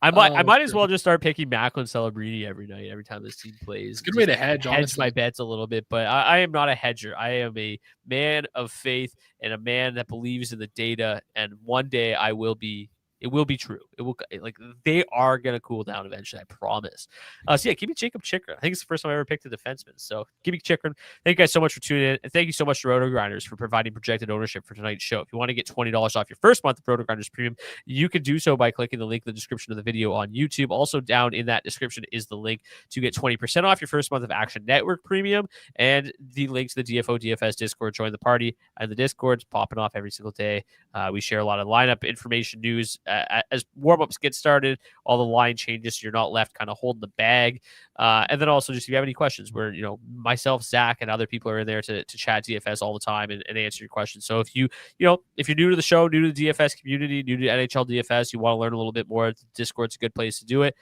I might as well just start picking Macklin Celebrini every night, every time this team plays. It's a good way to hedge my bets a little bit, but I am not a hedger. I am a man of faith and a man that believes in the data, and one day I will be It will be true. It will, like, they are going to cool down eventually, I promise. So yeah, give me Jacob Chikrin. I think it's the first time I ever picked a defenseman. So give me Chikrin. Thank you guys so much for tuning in. And thank you so much to Roto Grinders for providing projected ownership for tonight's show. If you want to get $20 off your first month of Roto Grinders Premium, you can do so by clicking the link in the description of the video on YouTube. Also down in that description is the link to get 20% off your first month of Action Network Premium and the link to the DFO DFS Discord. Join the party, and the Discord's popping off every single day. We share a lot of lineup information, news as warm-ups get started, all the line changes, so you're not left kind of holding the bag. And then also, just if you have any questions, where myself, Zach, and other people are in there to chat DFS all the time and answer your questions. So if if you're new to the show, new to the DFS community, new to NHL DFS, you want to learn a little bit more, Discord's a good place to do it.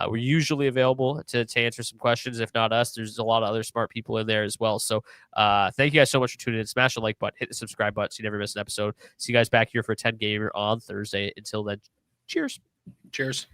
We're usually available to answer some questions. If not us, there's a lot of other smart people in there as well. So thank you guys so much for tuning in. Smash the like button, hit the subscribe button so you never miss an episode. See you guys back here for a 10 gamer on Thursday. Until then, cheers. Cheers.